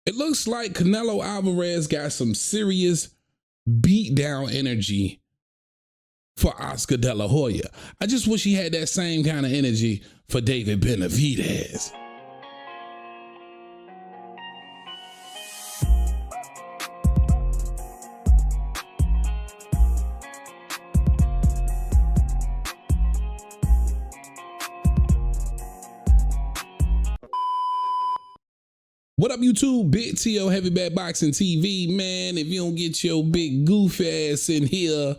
It looks like Canelo Alvarez got some serious beatdown energy for Oscar De La Hoya. I just wish he had that same kind of energy for David Benavidez. What up, YouTube? Big T.O. Heavy Bad Boxing TV, man. If you don't get your big goof ass in here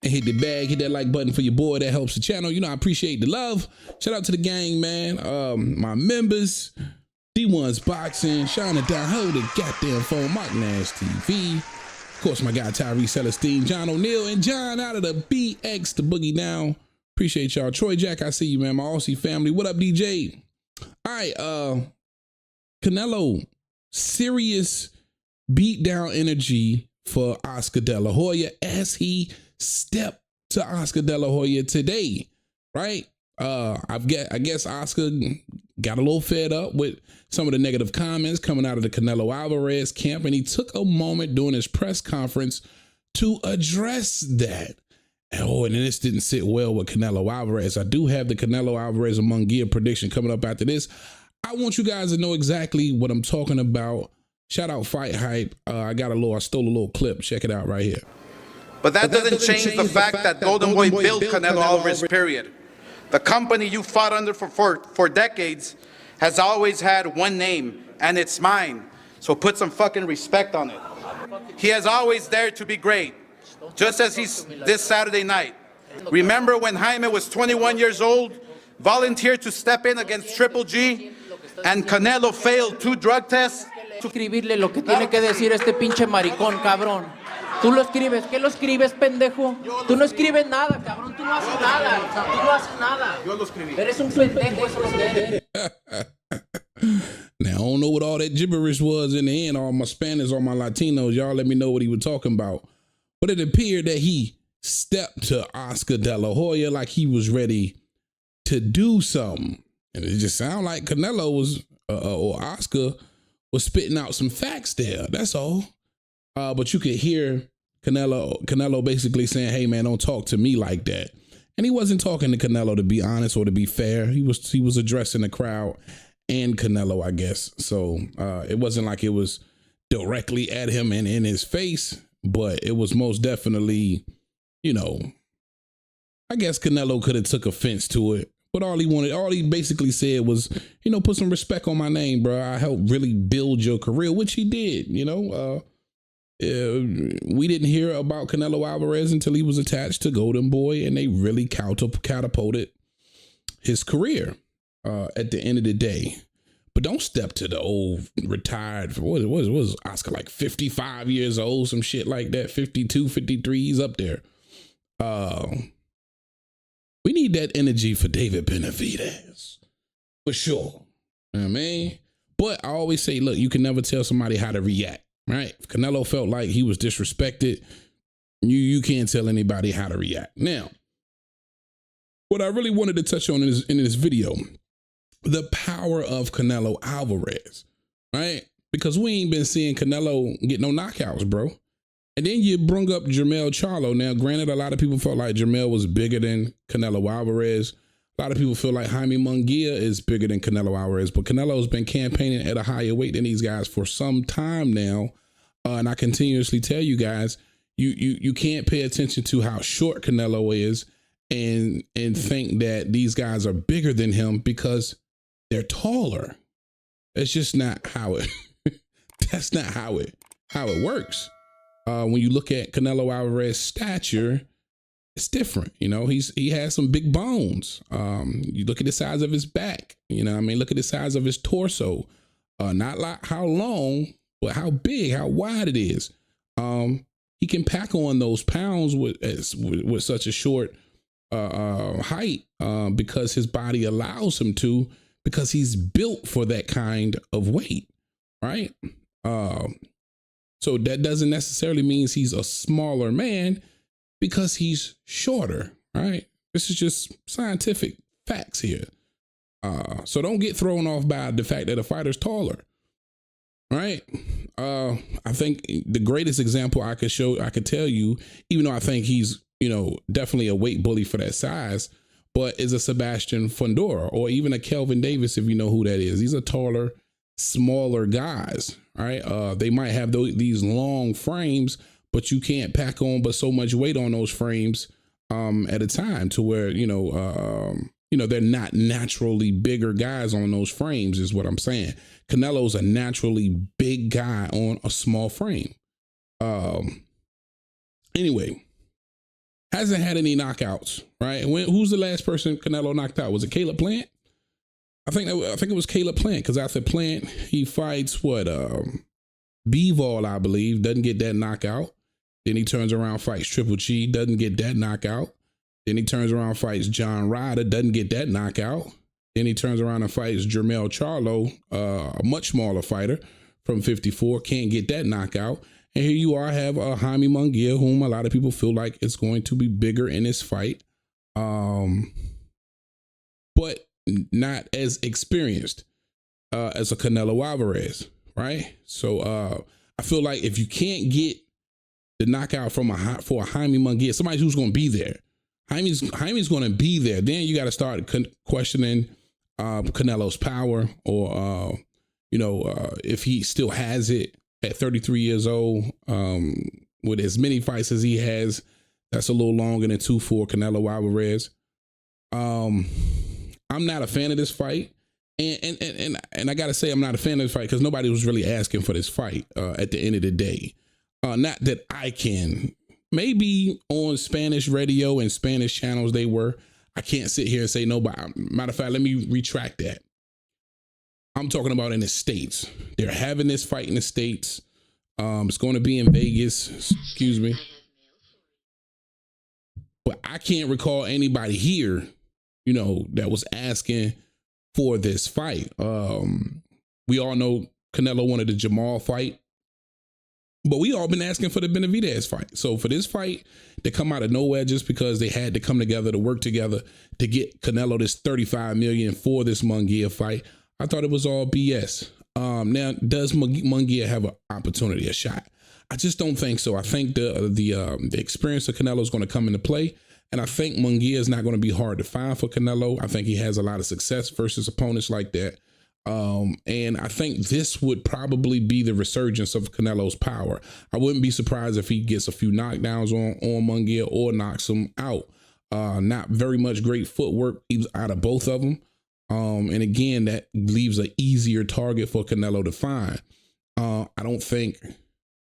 and hit the bag, hit that like button for your boy. That helps the channel. You know, I appreciate the love. Shout out to the gang, man. My members, D1's Boxing, Shana Down, hold the goddamn phone, Mark Nash TV. Of course, my guy Tyree Celestine, John O'Neill, and John out of the BX, the Boogie Down. Appreciate y'all. Troy Jack, I see you, man. My Aussie family. What up, DJ? All right, Canelo, serious beatdown energy for Oscar De La Hoya as he stepped to Oscar De La Hoya today, right? I guess Oscar got a little fed up with some of the negative comments coming out of the Canelo Alvarez camp, and he took a moment during his press conference to address that. And this didn't sit well with Canelo Alvarez. I do have the Canelo Alvarez and Munguia prediction coming up after this. I want you guys to know exactly what I'm talking about. Shout out Fight Hype. I stole a little clip. Check it out right here. But that doesn't change the fact that Golden Boy built Canelo Alvarez, period. The company you fought under for decades has always had one name, and it's mine. So put some fucking respect on it. He has always dared to be great, just as he's this Saturday night. Remember when Jaime was 21 years old, volunteered to step in against Triple G, and Canelo failed 2 drug tests? Escribirle lo que tiene que decir este pinche maricón, cabrón. Tú lo escribes, ¿qué lo escribes, pendejo? Tú no escribes nada, cabrón, tú no haces nada, tú no haces nada. Yo lo escribí. Eres un pendejo, eso es lo que eres. Now, I don't know what all that gibberish was in the end, all my Spanish, all my Latinos. Y'all let me know what he was talking about. But it appeared that he stepped to Oscar De La Hoya like he was ready to do something. And it just sounded like Canelo was, or Oscar was spitting out some facts there. That's all. But you could hear Canelo basically saying, hey man, don't talk to me like that. And he wasn't talking to Canelo, to be honest, or to be fair. He was addressing the crowd and Canelo, I guess. So it wasn't like it was directly at him and in his face, but it was most definitely, you know, I guess Canelo could have took offense to it. But all he basically said was, you know, put some respect on my name, bro. I helped really build your career, which he did, you know. We didn't hear about Canelo Alvarez until he was attached to Golden Boy, and they really catapulted his career at the end of the day. But don't step to the old retired, what was Oscar, like 55 years old, some shit like that, 52, 53, he's up there. We need that energy for David Benavidez, for sure. You know what I mean? But I always say, look, you can never tell somebody how to react, right? If Canelo felt like he was disrespected, you can't tell anybody how to react. Now, what I really wanted to touch on in this video, the power of Canelo Alvarez, right? Because we ain't been seeing Canelo get no knockouts, bro. And then you bring up Jermell Charlo. Now, granted, a lot of people felt like Jermell was bigger than Canelo Alvarez. A lot of people feel like Jaime Munguia is bigger than Canelo Alvarez, but Canelo's been campaigning at a higher weight than these guys for some time now. And I continuously tell you guys, you can't pay attention to how short Canelo is and think that these guys are bigger than him because they're taller. That's just not how it. That's not how it works. When you look at Canelo Alvarez's stature, it's different. You know, he has some big bones. You look at the size of his back. You know what I mean? Look at the size of his torso. Not like how long, but how big, how wide it is. He can pack on those pounds with such a short height because his body allows him to, because he's built for that kind of weight, right? So that doesn't necessarily mean he's a smaller man because he's shorter, right? This is just scientific facts here. So don't get thrown off by the fact that a fighter's taller. right? I think the greatest example I could tell you, even though I think he's, definitely a weight bully for that size, but is a Sebastian Fundora or even a Kelvin Davis, if you know who that is. These are taller, smaller guys, right? They might have these long frames, but you can't pack on but so much weight on those frames at a time to where, they're not naturally bigger guys on those frames is what I'm saying. Canelo's a naturally big guy on a small frame. Anyway, hasn't had any knockouts, right? Who's the last person Canelo knocked out? Was it Caleb Plant? I think it was Caleb Plant, because after Plant, he fights Bivol, I believe, doesn't get that knockout. Then he turns around, fights Triple G, doesn't get that knockout. Then he turns around, fights John Ryder, doesn't get that knockout. Then he turns around and fights Jermell Charlo, a much smaller fighter from 54, can't get that knockout. And here you are, have Jaime Munguia, whom a lot of people feel like is going to be bigger in this fight, but not as experienced as a Canelo Alvarez, right? So I feel like if you can't get the knockout for a Jaime Munguia, somebody who's going to be there, Jaime's going to be there, then you got to start questioning Canelo's power, or if he still has it at 33 years old, with as many fights as he has. That's a little longer than 2 for Canelo Alvarez. I'm not a fan of this fight, and I gotta say I'm not a fan of this fight because nobody was really asking for this fight at the end of the day. Not that I can. Maybe on Spanish radio and Spanish channels they were. I can't sit here and say nobody. Matter of fact, let me retract that. I'm talking about in the States. They're having this fight in the States. It's going to be in Vegas. Excuse me. But I can't recall anybody here, that was asking for this fight. We all know Canelo wanted the Jamal fight, but we all been asking for the Benavidez fight. So for this fight to come out of nowhere just because they had to come together to work together to get Canelo this $35 million for this Munguia fight, I thought it was all BS. Now, does Munguia have an opportunity, a shot? I just don't think so. I think the experience of Canelo is going to come into play, and I think Munguia is not going to be hard to find for Canelo. I think he has a lot of success versus opponents like that. And I think this would probably be the resurgence of Canelo's power. I wouldn't be surprised if he gets a few knockdowns on Munguia or knocks him out. Not very much great footwork out of both of them. And again, that leaves an easier target for Canelo to find. I don't think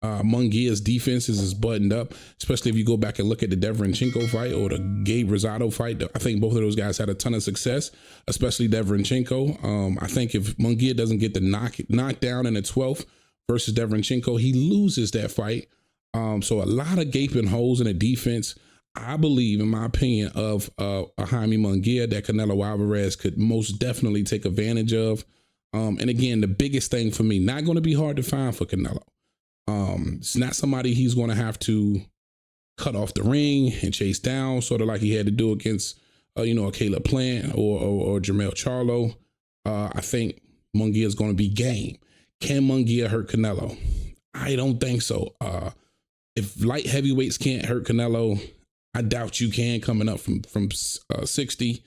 Munguia's defense is as buttoned up, especially if you go back and look at the Deverenchenko fight or the Gabe Rosado fight. I think both of those guys had a ton of success, especially Deverenchenko. I think if Munguia doesn't get the knockdown in the 12th versus Deverenchenko, he loses that fight. So a lot of gaping holes in the defense. I believe, in my opinion, of a Jaime Munguia that Canelo Alvarez could most definitely take advantage of. And again, the biggest thing for me, not going to be hard to find for Canelo. It's not somebody he's going to have to cut off the ring and chase down, sort of like he had to do against, a Caleb Plant or Jermell Charlo. I think Munguia is going to be game. Can Munguia hurt Canelo? I don't think so. If light heavyweights can't hurt Canelo, I doubt you can coming up from 60.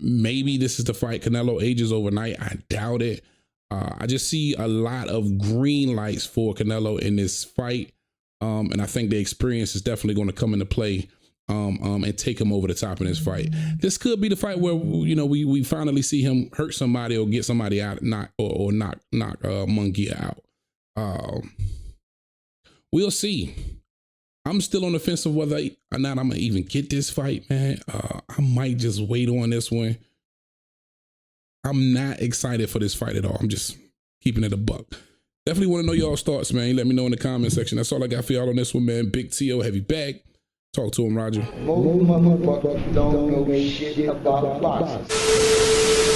Maybe this is the fight Canelo ages overnight. I doubt it. I just see a lot of green lights for Canelo in this fight. And I think the experience is definitely going to come into play and take him over the top in this fight. This could be the fight where, we finally see him hurt somebody or get somebody out, knock Munguia out. We'll see. I'm still on the fence of whether or not I'm going to even get this fight, man. I might just wait on this one. I'm not excited for this fight at all. I'm just keeping it a buck. Definitely want to know y'all's thoughts, man. Let me know in the comment section. That's all I got for y'all on this one, man. Big T.O. heavy bag. Talk to him, Roger. Most motherfuckers don't know shit about boxing.